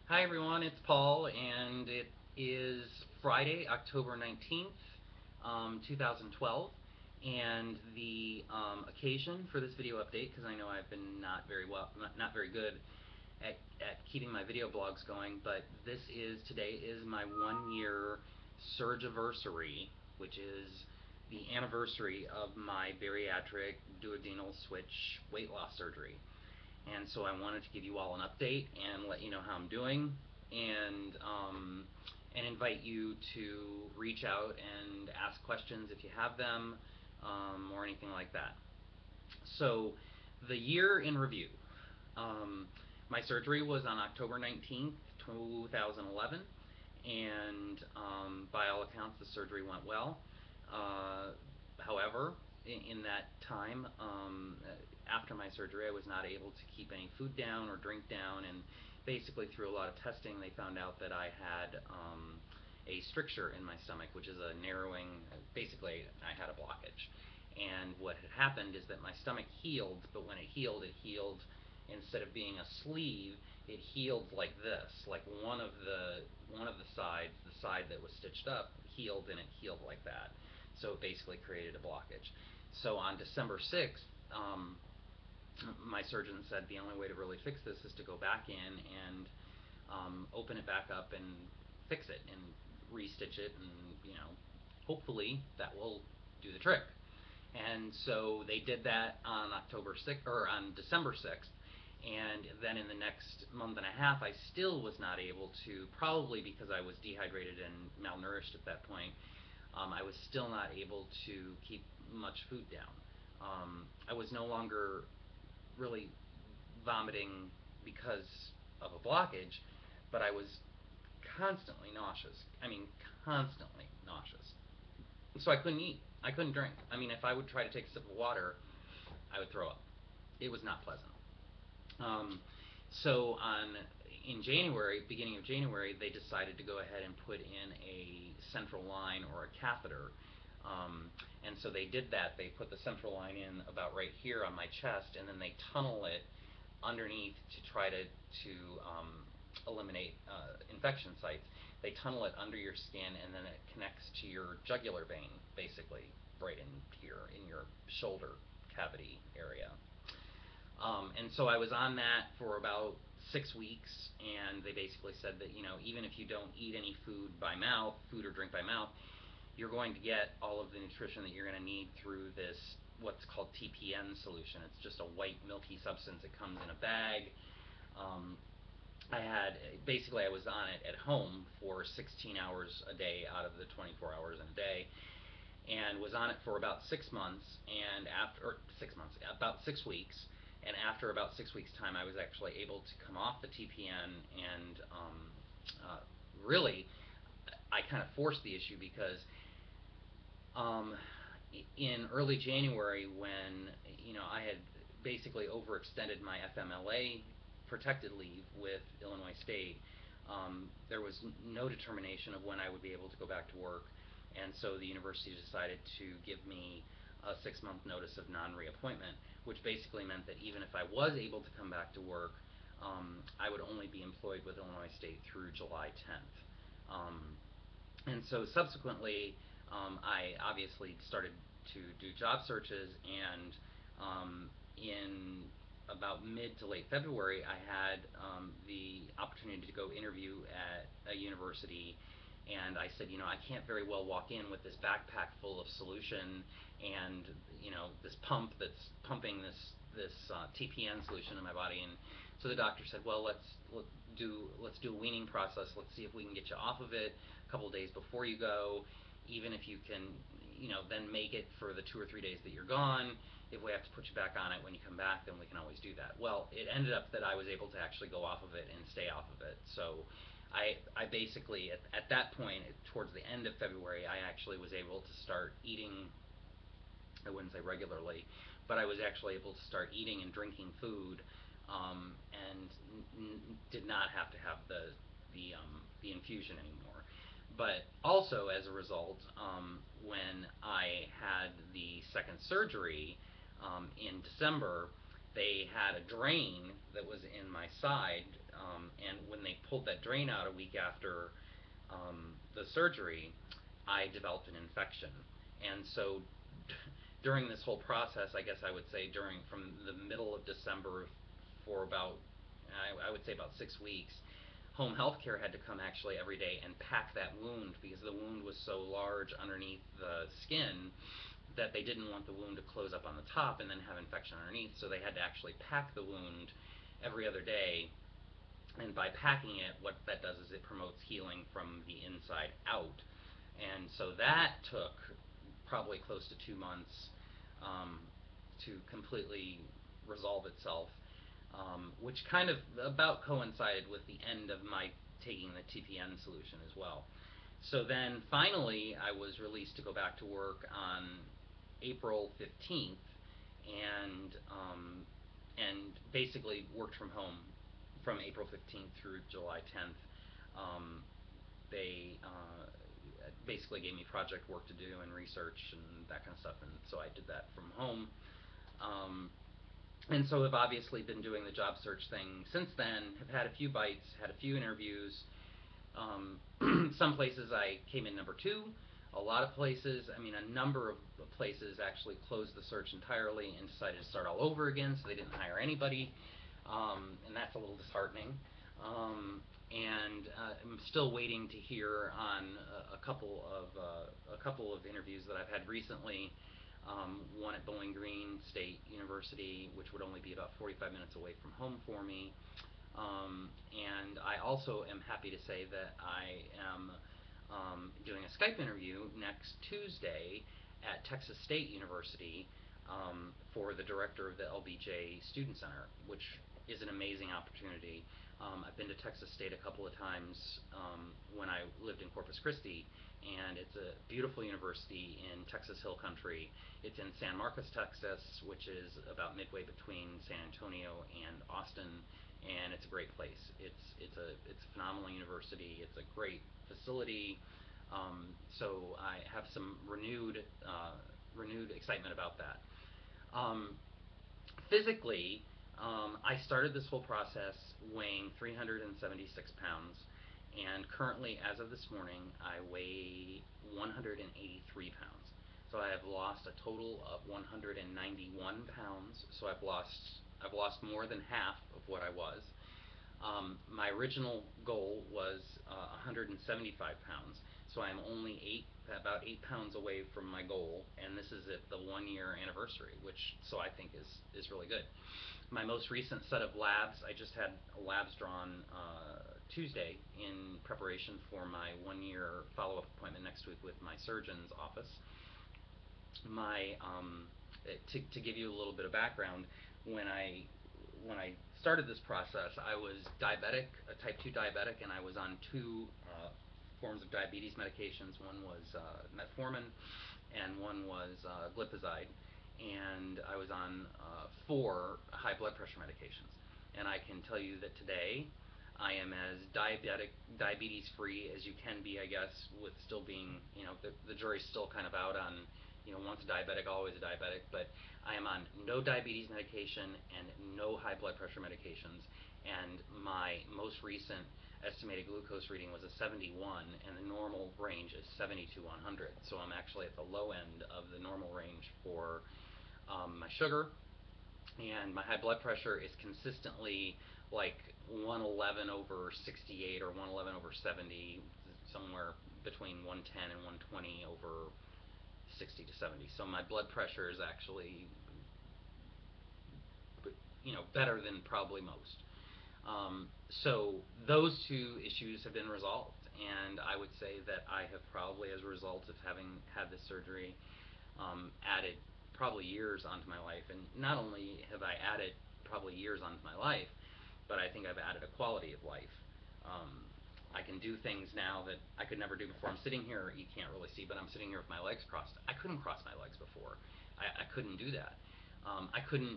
Hi everyone, it's Paul, and it is Friday, October 19th, 2012, and the occasion for this video update, because I know I've been not very good at keeping my video blogs going, but today is my 1 year Surgiversary, which is the anniversary of my bariatric duodenal switch weight loss surgery. And so I wanted to give you all an update and let you know how I'm doing, and invite you to reach out and ask questions if you have them, or anything like that. So, the year in review. My surgery was on October 19th, 2011, and by all accounts, the surgery went well. However, in that time, after my surgery, I was not able to keep any food down or drink down, and basically through a lot of testing, they found out that I had a stricture in my stomach, which is a narrowing. Basically, I had a blockage, and what had happened is that my stomach healed, but when it healed instead of being a sleeve, it healed like this, like one of the sides, the side that was stitched up, healed, and it healed like that. So it basically created a blockage. So on December 6th, my surgeon said the only way to really fix this is to go back in and open it back up and fix it and restitch it, and hopefully that will do the trick. And so they did that on December 6th, and then in the next month and a half, I still was not able to, probably because I was dehydrated and malnourished at that point. I was still not able to keep much food down. I was no longer really vomiting because of a blockage, but I was constantly nauseous. I mean, constantly nauseous. So I couldn't eat. I couldn't drink. I mean, if I would try to take a sip of water, I would throw up. It was not pleasant. Um, so in January, beginning of January, they decided to go ahead and put in a central line or a catheter. And so they did that. They put the central line in about right here on my chest, and then they tunnel it underneath to try to eliminate infection sites. They tunnel it under your skin, and then it connects to your jugular vein, basically, right in here, in your shoulder cavity area. And so I was on that for about 6 weeks, and they basically said that, even if you don't eat any food or drink by mouth, you're going to get all of the nutrition that you're going to need through this, what's called TPN solution. It's just a white milky substance. It comes in a bag. I was on it at home for 16 hours a day out of the 24 hours in a day, and was on it for about 6 months, and about 6 weeks. And after about 6 weeks' time, I was actually able to come off the TPN, and really, I kind of forced the issue because in early January, when I had basically overextended my FMLA protected leave with Illinois State, there was no determination of when I would be able to go back to work, and so the university decided to give me a 6-month notice of non-reappointment, which basically meant that even if I was able to come back to work, I would only be employed with Illinois State through July 10th. And so subsequently, I obviously started to do job searches, and in about mid to late February, I had the opportunity to go interview at a university, and I said, I can't very well walk in with this backpack full of solution and this pump that's pumping this TPN solution in my body. And so the doctor said, well, let's do a weaning process. Let's see if we can get you off of it a couple days before you go. Even if you can, then make it for the 2 or 3 days that you're gone. If we have to put you back on it when you come back, then we can always do that. Well, it ended up that I was able to actually go off of it and stay off of it. So I basically, at that point, towards the end of February, I actually was able to start eating. I wouldn't say regularly, but I was actually able to start eating and drinking food, and did not have to have the infusion anymore. But also, as a result, when I had the second surgery in December, they had a drain that was in my side, and when they pulled that drain out a week after the surgery, I developed an infection. And so during this whole process, I guess I would say during from the middle of December for about, I would say about 6 weeks, home health care had to come actually every day and pack that wound because the wound was so large underneath the skin that they didn't want the wound to close up on the top and then have infection underneath, so they had to actually pack the wound every other day. And by packing it, what that does is it promotes healing from the inside out. And so that took probably close to 2 months um, to completely resolve itself, which kind of about coincided with the end of my taking the TPN solution as well. So then finally I was released to go back to work on April 15th, and basically worked from home from April 15th through July 10th. Um, they basically gave me project work to do and research and that kind of stuff, and so I did that from home. Um, and so I've obviously been doing the job search thing since then. Have had a few bites, had a few interviews. Some places I came in number two. A lot of places, I mean, a number of places actually closed the search entirely and decided to start all over again, so they didn't hire anybody, and that's a little disheartening. And I'm still waiting to hear on a couple of interviews that I've had recently. One at Bowling Green State University, which would only be about 45 minutes away from home for me. And I also am happy to say that I am doing a Skype interview next Tuesday at Texas State University for the director of the LBJ Student Center, which is an amazing opportunity. I've been to Texas State a couple of times when I lived in Corpus Christi, and it's a beautiful university in Texas Hill Country. It's in San Marcos, Texas, which is about midway between San Antonio and Austin, and it's a great place. It's a phenomenal university. It's a great facility. So I have some renewed excitement about that. Physically, I started this whole process weighing 376 pounds, and currently, as of this morning, I weigh 183 pounds. So I have lost a total of 191 pounds. So I've lost more than half of what I was. My original goal was 175 pounds, so I'm only about 8 pounds away from my goal, and this is at the 1 year anniversary, which so I think is really good. My most recent set of labs, I just had labs drawn Tuesday in preparation for my 1 year follow-up appointment next week with my surgeon's office. To give you a little bit of background, when I started this process, I was diabetic, a type 2 diabetic, and I was on two forms of diabetes medications. One was metformin, and one was glipizide. And I was on 4 high blood pressure medications. And I can tell you that today I am as diabetes free as you can be, I guess, with still being, the jury's still kind of out on, once a diabetic, always a diabetic, but I am on no diabetes medication and no high blood pressure medications, and my most recent estimated glucose reading was a 71, and the normal range is 70 to 100, so I'm actually at the low end of the normal range for my sugar, and my high blood pressure is consistently like 111 over 68 or 111 over 70, somewhere between 110 and 120 over 60 to 70. So my blood pressure is actually, better than probably most. So those two issues have been resolved, and I would say that I have probably, as a result of having had this surgery, added probably years onto my life. And not only have I added probably years onto my life, but I think I've added a quality of life. I can do things now that I could never do before. I'm sitting here, you can't really see, but I'm sitting here with my legs crossed. I couldn't cross my legs before. I couldn't do that. I couldn't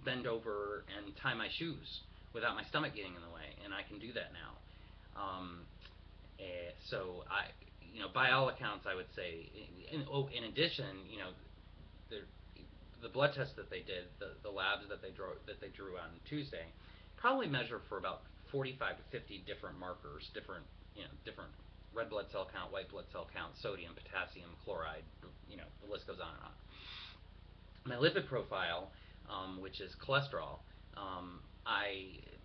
bend over and tie my shoes without my stomach getting in the way, and I can do that now. So by all accounts, I would say, in addition, the blood test that they did, the labs that they drew on Tuesday, probably measure for about 45 to 50 different markers, different red blood cell count, white blood cell count, sodium, potassium, chloride, the list goes on and on. My lipid profile, which is cholesterol,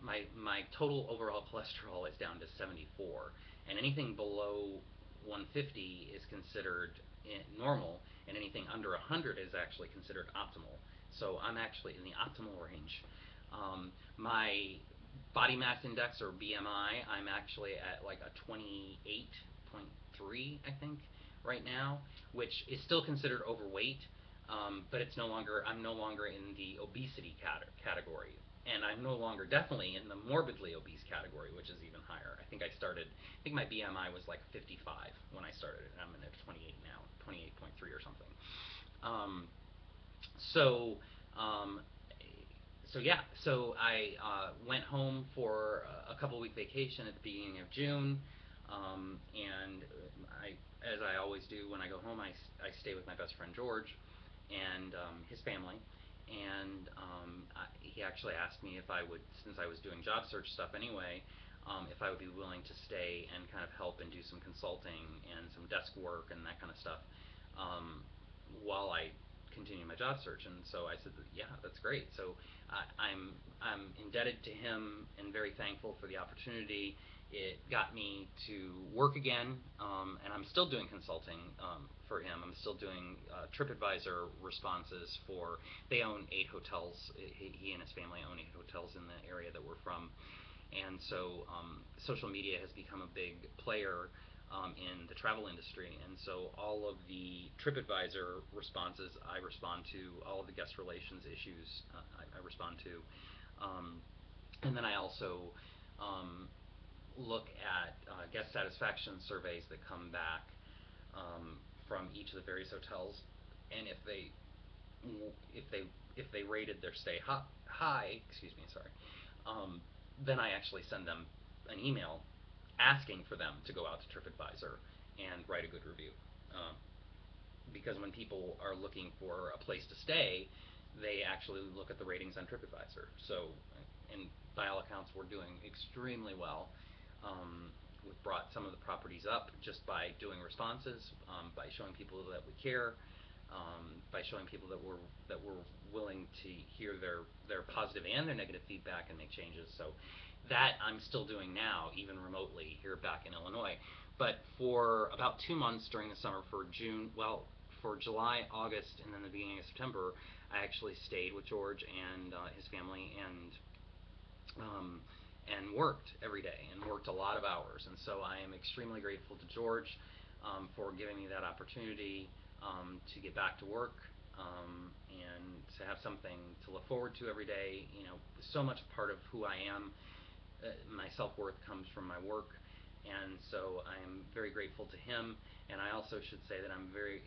my total overall cholesterol is down to 74, and anything below 150 is considered normal, and anything under 100 is actually considered optimal. So I'm actually in the optimal range. My body mass index, or BMI, I'm actually at like a 28.3, I think, right now, which is still considered overweight, but I'm no longer in the obesity category. And I'm no longer definitely in the morbidly obese category, which is even higher. I think my BMI was like 55 when I started, and I'm at 28 now, 28.3 or something. Um, so, um, so I went home for a couple week vacation at the beginning of June, and as I always do when I go home, I stay with my best friend George and his family. And he actually asked me if I would, since I was doing job search stuff anyway, if I would be willing to stay and kind of help and do some consulting and some desk work and that kind of stuff while I continue my job search. And so I said, yeah, that's great. So I'm indebted to him and very thankful for the opportunity. It got me to work again, and I'm still doing consulting for him. I'm still doing TripAdvisor responses for. They own 8 hotels. He and his family own 8 hotels in the area that we're from, and so social media has become a big player in the travel industry, and so all of the TripAdvisor responses I respond to, all of the guest relations issues I respond to, and then I also look at guest satisfaction surveys that come back from each of the various hotels, and if they rated their stay high, then I actually send them an email asking for them to go out to TripAdvisor and write a good review. Because when people are looking for a place to stay, they actually look at the ratings on TripAdvisor. So, and by all accounts, we're doing extremely well. We've brought some of the properties up just by doing responses, by showing people that we care, by showing people that we're willing to hear their positive and their negative feedback and make changes. So that I'm still doing now, even remotely here back in Illinois. But for about 2 months during the summer, for July, August, and then the beginning of September, I actually stayed with George and his family and worked every day and worked a lot of hours. And so I am extremely grateful to George for giving me that opportunity to get back to work and to have something to look forward to every day. So much part of who I am. My self-worth comes from my work, and so I am very grateful to him. And I also should say that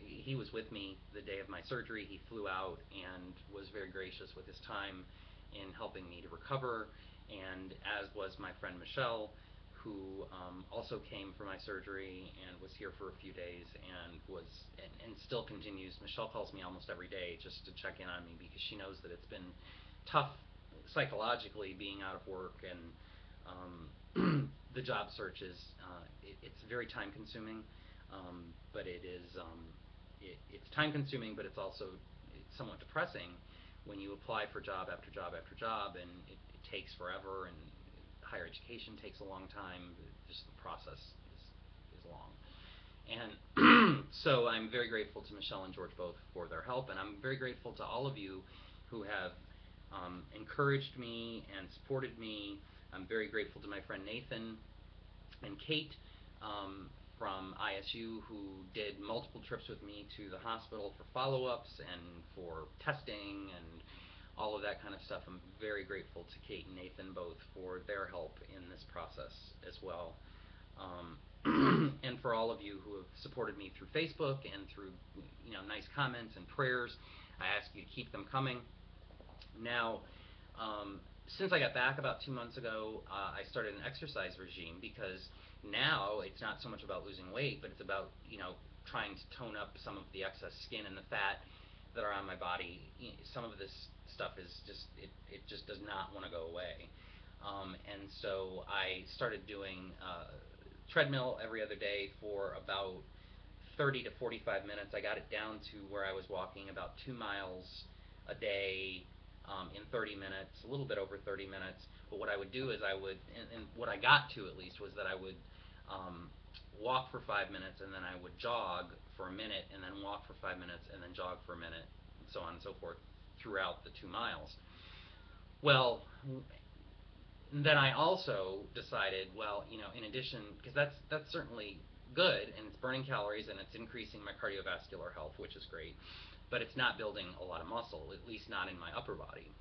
he was with me the day of my surgery. He flew out and was very gracious with his time in helping me to recover, and as was my friend Michelle, who also came for my surgery and was here for a few days and still continues. Michelle calls me almost every day just to check in on me because she knows that it's been tough psychologically being out of work, and the job search it's very time consuming, but it's time consuming, but it's somewhat depressing when you apply for job after job after job, and it takes forever, and higher education takes a long time. Just the process is long. And so I'm very grateful to Michelle and George both for their help, and I'm very grateful to all of you who have encouraged me and supported me. I'm very grateful to my friend Nathan and Kate from ISU, who did multiple trips with me to the hospital for follow-ups and for testing and all of that kind of stuff. I'm very grateful to Kate and Nathan both for their help in this process as well. And for all of you who have supported me through Facebook and through nice comments and prayers, I ask you to keep them coming. Now, since I got back about 2 months ago, I started an exercise regime because now it's not so much about losing weight, but it's about trying to tone up some of the excess skin and the fat that are on my body. Some of this stuff is just it just does not want to go away. And so I started doing treadmill every other day for about 30 to 45 minutes. I got it down to where I was walking about 2 miles a day in 30 minutes, a little bit over 30 minutes. But what I would do is and what I got to at least was that I would um, walk for 5 minutes, and then I would jog for a minute, and then walk for 5 minutes, and then jog for a minute, and so on and so forth throughout the 2 miles. Well, then I also decided, well, in addition, because that's certainly good, and it's burning calories, and it's increasing my cardiovascular health, which is great, but it's not building a lot of muscle, at least not in my upper body.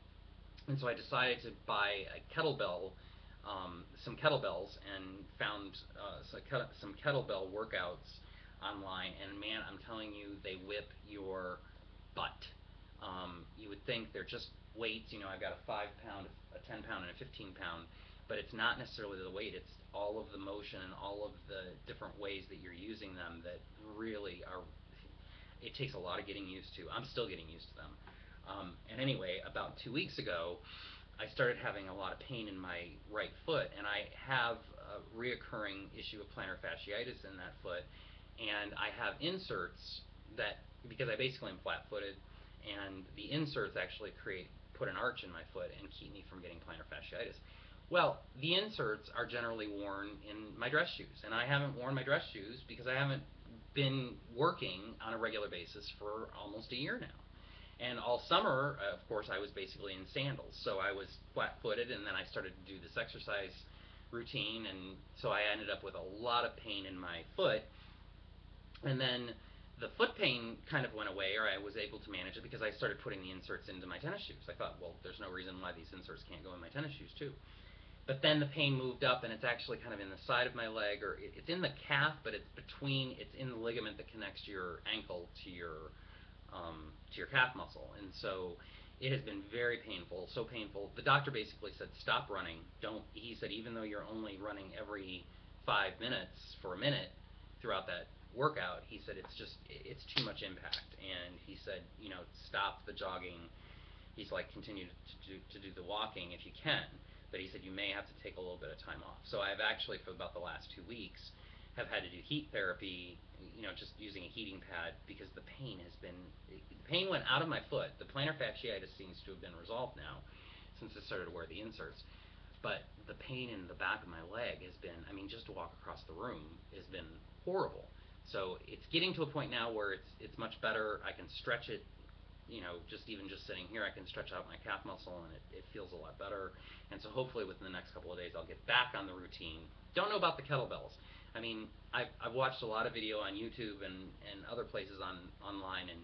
And so I decided to buy a kettlebell, some kettlebells, and found some kettlebell workouts online. And man, I'm telling you, they whip your butt. You would think they're just weights. I've got a 5 pound, a 10 pound, and a 15 pound, but it's not necessarily the weight. It's all of the motion and all of the different ways that you're using them that really are. It takes a lot of getting used to. I'm still getting used to them. And anyway, about 2 weeks ago, I started having a lot of pain in my right foot, and I have a reoccurring issue of plantar fasciitis in that foot, and I have inserts that, because I basically am flat-footed, and the inserts actually put an arch in my foot and keep me from getting plantar fasciitis. Well, the inserts are generally worn in my dress shoes, and I haven't worn my dress shoes because I haven't been working on a regular basis for almost a year now. And all summer, of course, I was basically in sandals. So I was flat-footed, and then I started to do this exercise routine, and so I ended up with a lot of pain in my foot. And then the foot pain kind of went away, or I was able to manage it because I started putting the inserts into my tennis shoes. I thought, well, there's no reason why these inserts can't go in my tennis shoes too. But then the pain moved up, and it's actually kind of in the side of my leg, or it's in the calf, but it's in the ligament that connects your ankle to your calf muscle. And so it has been very painful, so painful. The doctor basically said, stop running. He said, even though you're only running every 5 minutes for a minute throughout that workout, he said, it's too much impact. And he said, stop the jogging. He's like, continue to do the walking if you can. But he said, you may have to take a little bit of time off. So I've actually, for about the last 2 weeks, have had to do heat therapy, just using a heating pad, because the pain went out of my foot. The plantar fasciitis seems to have been resolved now since I started to wear the inserts. But the pain in the back of my leg has been, just to walk across the room has been horrible. So it's getting to a point now where it's much better. I can stretch it, just sitting here, I can stretch out my calf muscle, and it feels a lot better. And so hopefully within the next couple of days I'll get back on the routine. Don't know about the kettlebells. I've watched a lot of video on YouTube and other places online, and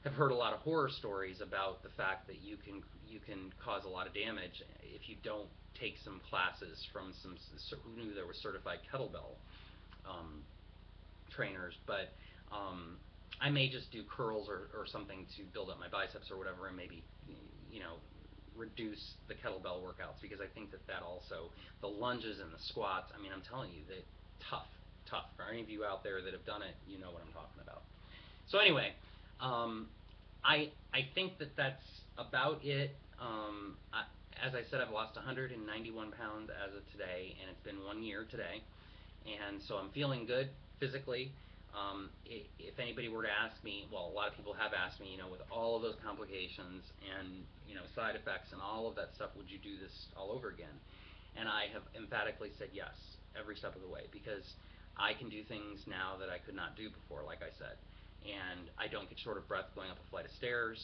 have heard a lot of horror stories about the fact that you can cause a lot of damage if you don't take some classes from some who knew there were certified kettlebell trainers. But I may just do curls or something to build up my biceps or whatever, and maybe reduce the kettlebell workouts, because I think that also, the lunges and the squats, I'm telling you, that tough. For any of you out there that have done it, you know what I'm talking about. So anyway, I think that's about it. As I said, I've lost 191 pounds as of today, and it's been 1 year today, and so I'm feeling good physically. If anybody were to ask me, well, a lot of people have asked me, with all of those complications and side effects and all of that stuff, would you do this all over again? And I have emphatically said yes, every step of the way, because I can do things now that I could not do before, like I said, and I don't get short of breath going up a flight of stairs.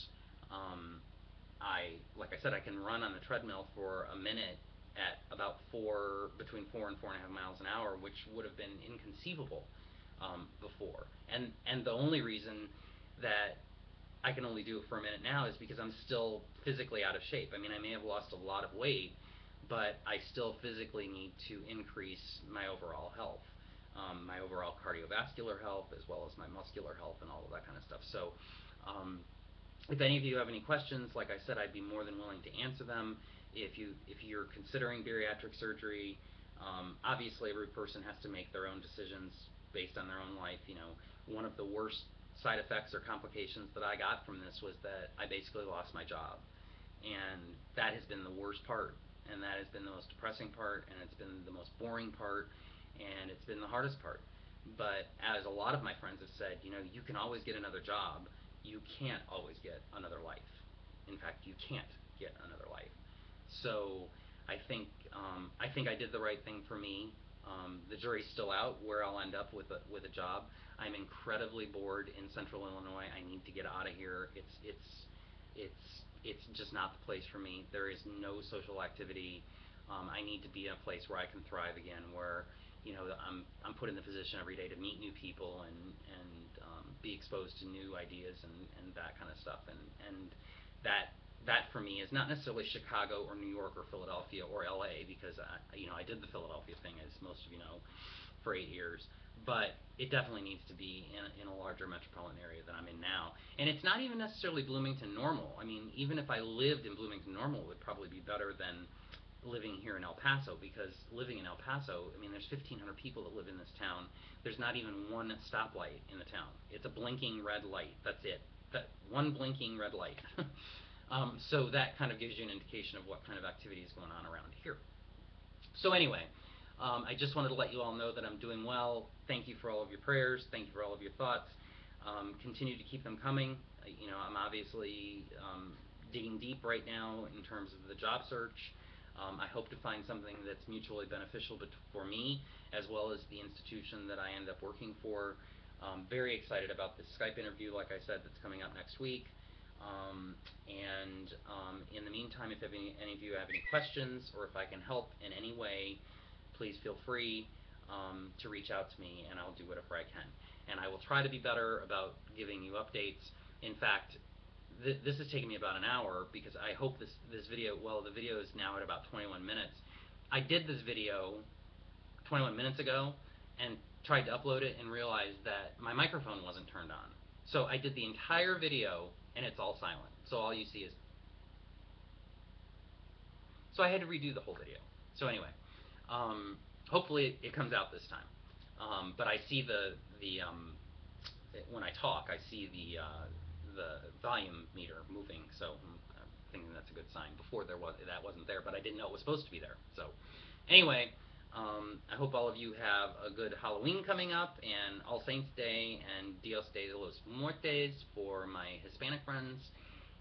Like I said, I can run on the treadmill for a minute at about between 4 and 4.5 miles an hour, which would have been inconceivable before. And the only reason that I can only do it for a minute now is because I'm still physically out of shape. I may have lost a lot of weight, but I still physically need to increase my overall health, my overall cardiovascular health, as well as my muscular health and all of that kind of stuff. So if any of you have any questions, like I said, I'd be more than willing to answer them. If you're considering bariatric surgery, obviously every person has to make their own decisions based on their own life. One of the worst side effects or complications that I got from this was that I basically lost my job, and that has been the worst part and that has been the most depressing part, and it's been the most boring part, and it's been the hardest part. But as a lot of my friends have said, you can always get another job. You can't always get another life. In fact, you can't get another life. So I think I did the right thing for me. The jury's still out where I'll end up with a job. I'm incredibly bored in Central Illinois. I need to get out of here. It's just not the place for me. There is no social activity. I need to be in a place where I can thrive again, where I'm put in the position every day to meet new people and be exposed to new ideas and that kind of stuff. And that for me is not necessarily Chicago or New York or Philadelphia or LA, because I did the Philadelphia thing, as most of you know, for 8 years. But it definitely needs to be in a larger metropolitan area than I'm in now. And it's not even necessarily Bloomington Normal. I mean, even if I lived in Bloomington Normal, it would probably be better than living here in El Paso, because living in El Paso, I mean, there's 1,500 people that live in this town. There's not even one stoplight in the town. It's a blinking red light. That's it. That one blinking red light. So that kind of gives you an indication of what kind of activity is going on around here. So anyway, I just wanted to let you all know that I'm doing well. Thank you for all of your prayers. Thank you for all of your thoughts. Continue to keep them coming. I'm obviously digging deep right now in terms of the job search. I hope to find something that's mutually beneficial for me, as well as the institution that I end up working for. Very excited about this Skype interview, like I said, that's coming up next week. In the meantime, if any of you have any questions, or if I can help in any way, please feel free to reach out to me, and I'll do whatever I can. And I will try to be better about giving you updates. In fact, this has taken me about an hour, because I hope this video, well, the video is now at about 21 minutes. I did this video 21 minutes ago and tried to upload it and realized that my microphone wasn't turned on. So I did the entire video and it's all silent. So all you see is... So I had to redo the whole video. So anyway, hopefully it comes out this time. But I see when I talk, I see the volume meter moving, so I'm thinking that's a good sign. Before that wasn't there, but I didn't know it was supposed to be there. So anyway, I hope all of you have a good Halloween coming up, and All Saints Day, and Dios de los Muertes for my Hispanic friends,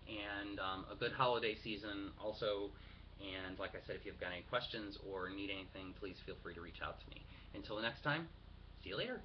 and a good holiday season also. And like I said, if you've got any questions or need anything, please feel free to reach out to me. Until next time, see you later.